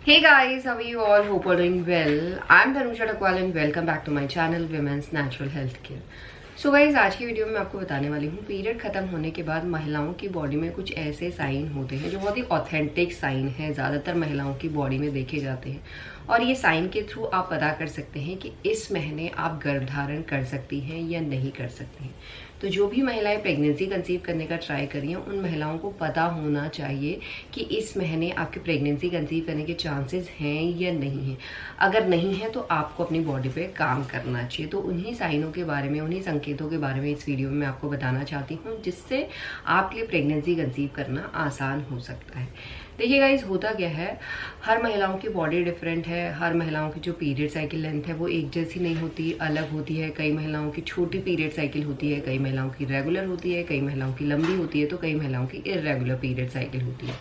Hey guys, how are you all? Hope you're doing well. I'm Tanusha Takwal and welcome back to my channel Women's Natural Health Care. So guys आज की video में मैं आपको बताने वाली हूँ period खत्म होने के बाद महिलाओं की बॉडी में कुछ ऐसे साइन होते हैं जो बहुत ही ऑथेंटिक साइन है, ज़्यादातर महिलाओं की बॉडी में देखे जाते हैं और ये साइन के थ्रू आप पता कर सकते हैं कि इस महीने आप गर्भधारण कर सकती हैं या नहीं कर सकती हैं। तो जो भी महिलाएं प्रेगनेंसी कंसीव करने का ट्राई कर रही हैं उन महिलाओं को पता होना चाहिए कि इस महीने आपके प्रेगनेंसी कंसीव करने के चांसेस हैं या नहीं हैं। अगर नहीं है तो आपको अपनी बॉडी पे काम करना चाहिए। तो उन्हीं साइनों के बारे में, उन्हीं संकेतों के बारे में इस वीडियो में मैं आपको बताना चाहती हूँ जिससे आपके लिए प्रेगनेंसी कंसीव करना आसान हो सकता है। देखिए गाइस, होता क्या है, हर महिलाओं की बॉडी डिफरेंट है। हर महिलाओं की जो पीरियड साइकिल लेंथ है वो एक जैसी नहीं होती, अलग होती है। कई महिलाओं की छोटी पीरियड साइकिल होती है, कई महिलाओं की रेगुलर होती है, कई महिलाओं की लंबी होती है, तो कई महिलाओं की इर्रेगुलर पीरियड साइकिल होती है।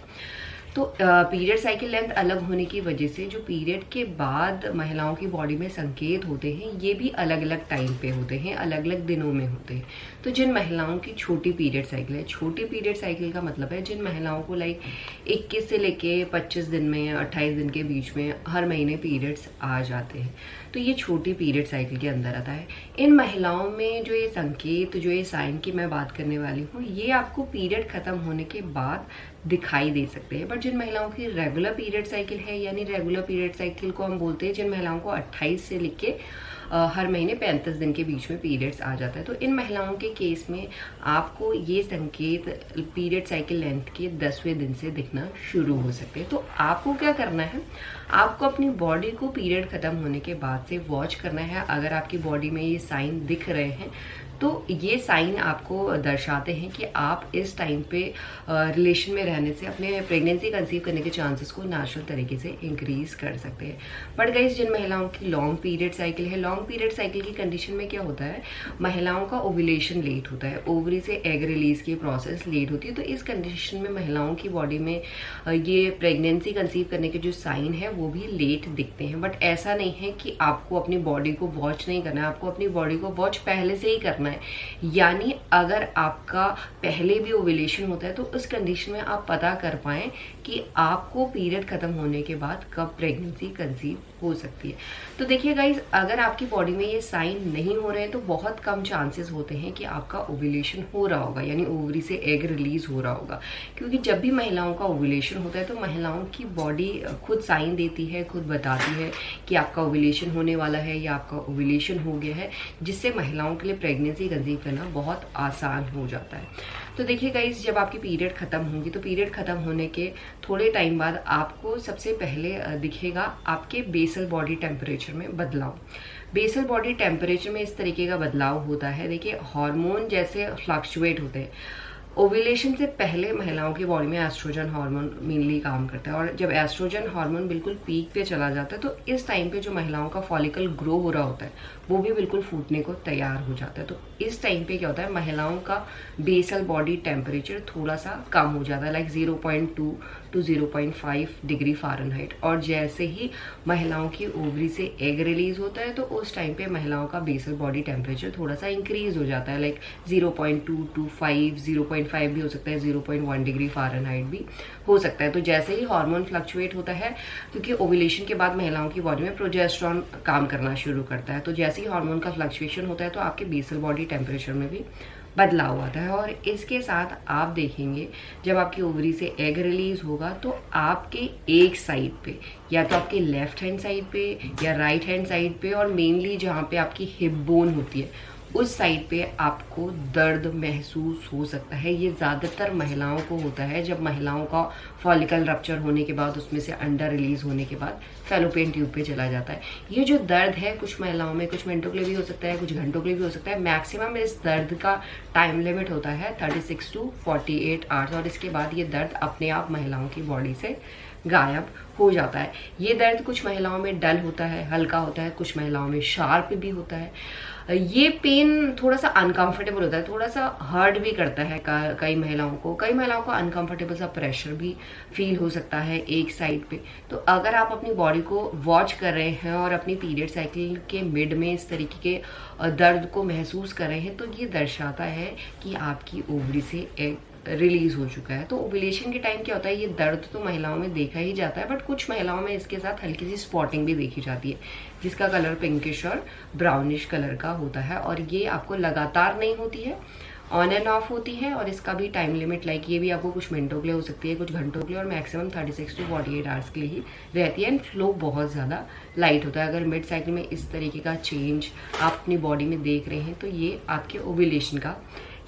तो पीरियड साइकिल लेंथ अलग होने की वजह से जो पीरियड के बाद महिलाओं की बॉडी में संकेत होते हैं ये भी अलग अलग टाइम पे होते हैं, अलग अलग दिनों में होते हैं। तो जिन महिलाओं की छोटी पीरियड साइकिल है, छोटी पीरियड साइकिल का मतलब है जिन महिलाओं को लाइक 21 से लेके 25 दिन में या 28 दिन के बीच में हर महीने पीरियड्स आ जाते हैं, तो ये छोटी पीरियड साइकिल के अंदर आता है। इन महिलाओं में जो ये संकेत, जो ये साइन की मैं बात करने वाली हूँ, ये आपको पीरियड खत्म होने के बाद दिखाई दे सकते हैं। बट जिन महिलाओं की रेगुलर पीरियड साइकिल है, यानी रेगुलर पीरियड साइकिल को हम बोलते हैं जिन महिलाओं को 28 से लेके हर महीने 35 दिन के बीच में पीरियड्स आ जाता है, तो इन महिलाओं के केस में आपको ये संकेत पीरियड साइकिल लेंथ के 10वें दिन से दिखना शुरू हो सकते हैं। तो आपको क्या करना है, आपको अपनी बॉडी को पीरियड खत्म होने के बाद से वॉच करना है। अगर आपकी बॉडी में ये साइन दिख रहे हैं तो ये साइन आपको दर्शाते हैं कि आप इस टाइम पे रिलेशन में रहने से अपने प्रेगनेंसी कंसीव करने के चांसेस को नेचुरल तरीके से इंक्रीज कर सकते हैं। बट गाइस, जिन महिलाओं की लॉन्ग पीरियड साइकिल है, लॉन्ग पीरियड साइकिल की कंडीशन में क्या होता है, महिलाओं का ओव्यूलेशन लेट होता है, ओवरी से एग रिलीज की प्रोसेस लेट होती है। तो इस कंडीशन में महिलाओं की बॉडी में ये प्रेगनेंसी कंसीव करने के जो साइन है वो भी लेट दिखते हैं। बट ऐसा नहीं है कि आपको अपनी बॉडी को वॉच नहीं करना है, आपको अपनी बॉडी को वॉच पहले से ही करना है। यानी अगर आपका पहले भी ओव्यूलेशन होता है तो उस कंडीशन में आप पता कर पाएं कि आपको पीरियड खत्म होने के बाद कब प्रेगनेंसी कंसीव हो सकती है। तो देखिए गाइस, अगर आपकी बॉडी में ये साइन नहीं हो रहे हैं तो बहुत कम चांसेस होते हैं कि आपका ओव्यूलेशन हो रहा होगा, यानी ओवरी से एग रिलीज हो रहा होगा। क्योंकि जब भी महिलाओं का ओव्यूलेशन होता है तो महिलाओं की बॉडी खुद साइन देती है, खुद बताती है कि आपका ओव्यूलेशन होने वाला है या आपका ओव्यूलेशन हो गया है, जिससे महिलाओं के लिए प्रेगनेंसी कंसीव करना बहुत आसान हो जाता है। तो देखिए गाइस, जब आपकी पीरियड खत्म होगी तो पीरियड खत्म होने के थोड़े टाइम बाद आपको सबसे पहले दिखेगा आपके बेसल बॉडी टेम्परेचर में बदलाव। बेसल बॉडी टेम्परेचर में इस तरीके का बदलाव होता है, देखिए हार्मोन जैसे फ्लक्चुएट होते हैं। ओव्यूलेशन से पहले महिलाओं की बॉडी में एस्ट्रोजन हार्मोन मेनली काम करता है और जब एस्ट्रोजन हार्मोन बिल्कुल पीक पे चला जाता है तो इस टाइम पे जो महिलाओं का फॉलिकल ग्रो हो रहा होता है वो भी बिल्कुल फूटने को तैयार हो जाता है। तो इस टाइम पे क्या होता है, महिलाओं का बेसल बॉडी टेम्परेचर थोड़ा सा कम हो जाता है, लाइक 0.2 टू 0.5 डिग्री फ़ारेनहाइट। और जैसे ही महिलाओं की ओवरी से एग रिलीज होता है तो उस टाइम पे महिलाओं का बेसल बॉडी टेम्परेचर थोड़ा सा इंक्रीज हो जाता है, लाइक 0.2 टू 5, 0.5 भी हो सकता है, 0.1 डिग्री फ़ारेनहाइट भी हो सकता है। तो जैसे ही हार्मोन फ्लक्चुएट होता है, क्योंकि ओव्यूलेशन के बाद महिलाओं की बॉडी में प्रोजेस्टेरॉन काम करना शुरू करता है, तो जैसे ही हार्मोन का फ्लक्चुएशन होता है तो आपके बेसल बॉडी टेम्परेचर में भी बदलाव आता है। और इसके साथ आप देखेंगे जब आपकी ओवरी से एग रिलीज होगा तो आपके एक साइड पे, या तो आपके लेफ्ट हैंड साइड पे या राइट हैंड साइड पे, और मेनली जहाँ पे आपकी हिप बोन होती है उस साइड पे आपको दर्द महसूस हो सकता है। ये ज़्यादातर महिलाओं को होता है जब महिलाओं का फॉलिकल रप्चर होने के बाद, उसमें से अंडा रिलीज होने के बाद फैलोपियन ट्यूब पे चला जाता है। ये जो दर्द है कुछ महिलाओं में कुछ मिनटों के लिए भी हो सकता है, कुछ घंटों के लिए भी हो सकता है। मैक्सिमम इस दर्द का टाइम लिमिट होता है 36 टू 48 आवर्स, और इसके बाद ये दर्द अपने आप महिलाओं की बॉडी से गायब हो जाता है। ये दर्द कुछ महिलाओं में डल होता है, हल्का होता है, कुछ महिलाओं में शार्प भी होता है। ये पेन थोड़ा सा अनकंफर्टेबल होता है, थोड़ा सा हर्ट भी करता है कई महिलाओं को अनकंफर्टेबल सा प्रेशर भी फील हो सकता है एक साइड पे। तो अगर आप अपनी बॉडी को वॉच कर रहे हैं और अपनी पीरियड साइकिल के मिड में इस तरीके के दर्द को महसूस कर रहे हैं तो ये दर्शाता है कि आपकी ओवरी से एग रिलीज हो चुका है। तो ओव्यूलेशन के टाइम क्या होता है, ये दर्द तो महिलाओं में देखा ही जाता है, बट कुछ महिलाओं में इसके साथ हल्की सी स्पॉटिंग भी देखी जाती है, जिसका कलर पिंकिश और ब्राउनिश कलर का होता है। और ये आपको लगातार नहीं होती है, ऑन एंड ऑफ होती है। और इसका भी टाइम लिमिट लाइक ये भी आपको कुछ मिनटों के लिए हो सकती है, कुछ घंटों के लिए, और मैक्सिमम 36 to 48 आवर्स के लिए ही रहती है। एंड फ्लो बहुत ज़्यादा लाइट होता है। अगर मिड साइकिल में इस तरीके का चेंज आप अपनी बॉडी में देख रहे हैं तो ये आपके ओव्यूलेशन का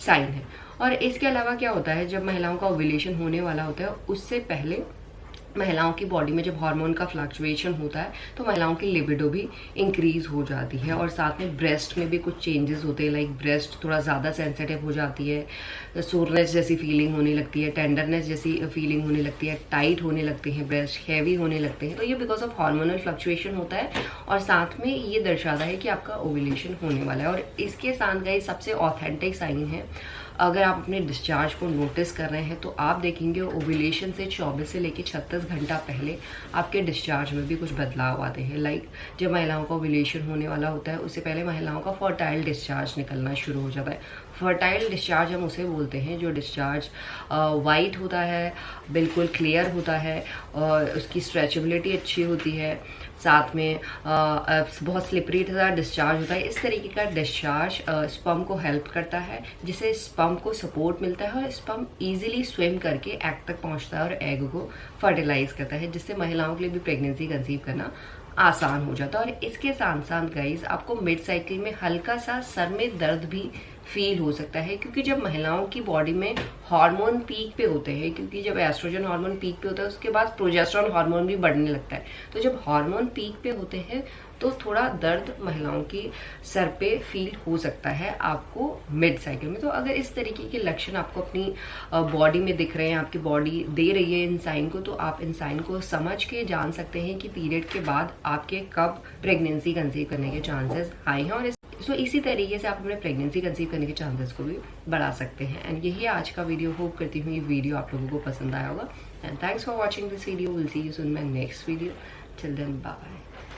साइन है। और इसके अलावा क्या होता है, जब महिलाओं का ओव्यूलेशन होने वाला होता है उससे पहले महिलाओं की बॉडी में जब हार्मोन का फ्लक्चुएशन होता है तो महिलाओं की लिबिडो भी इंक्रीज हो जाती है। और साथ में ब्रेस्ट में भी कुछ चेंजेस होते हैं, लाइक ब्रेस्ट थोड़ा ज़्यादा सेंसिटिव हो जाती है, सोरनेस जैसी फीलिंग होने लगती है, टेंडरनेस जैसी फीलिंग होने लगती है, टाइट होने लगते हैं ब्रेस्ट, हैवी होने लगते हैं। तो ये बिकॉज ऑफ हार्मोनल फ्लक्चुएशन होता है और साथ में ये दर्शाता है कि आपका ओव्यूलेशन होने वाला है। और इसके साथ गए सबसे ऑथेंटिक साइन है, अगर आप अपने डिस्चार्ज को नोटिस कर रहे हैं तो आप देखेंगे ओव्यूलेशन से 24 से लेकर 36 घंटा पहले आपके डिस्चार्ज में भी कुछ बदलाव आते हैं। लाइक जब महिलाओं का ओव्यूलेशन होने वाला होता है उससे पहले महिलाओं का फर्टाइल डिस्चार्ज निकलना शुरू हो जाता है। फर्टाइल डिस्चार्ज हम उसे बोलते हैं जो डिस्चार्ज वाइट होता है, बिल्कुल क्लियर होता है, और उसकी स्ट्रेचेबिलिटी अच्छी होती है, साथ में बहुत स्लिपरी सा डिस्चार्ज होता है। इस तरीके का डिस्चार्ज स्पर्म को हेल्प करता है, जिससे स्पर्म को सपोर्ट मिलता है और स्पर्म इजीली स्विम करके एग तक पहुंचता है और एग को फर्टिलाइज करता है, जिससे महिलाओं के लिए भी प्रेगनेंसी कंसीव करना आसान हो जाता है। और इसके साथ साथ गाइज आपको मिड साइकिल में हल्का सा सर में दर्द भी फील हो सकता है, क्योंकि जब महिलाओं की बॉडी में हार्मोन पीक पे होते हैं, क्योंकि जब एस्ट्रोजन हार्मोन पीक पे होता है उसके बाद प्रोजेस्टेरॉन हार्मोन भी बढ़ने लगता है। तो जब हार्मोन पीक पे होते हैं तो थोड़ा दर्द महिलाओं की सर पे फील हो सकता है आपको मिड साइकिल में। तो अगर इस तरीके के लक्षण आपको अपनी बॉडी में दिख रहे हैं, आपकी बॉडी दे रही है इन साइन को, तो आप इन साइन को समझ के जान सकते हैं कि पीरियड के बाद आपके कब प्रेगनेंसी कंसीव करने के चांसेस हाई हैं। और इसी तरीके से आप अपने प्रेगनेंसी कंसीव करने के चांसेस को भी बढ़ा सकते हैं। एंड यही आज का वीडियो। होप करती हूँ ये वीडियो आप लोगों को पसंद आया होगा। And thanks for watching this video. Will see you soon my next video. Till then bye bye.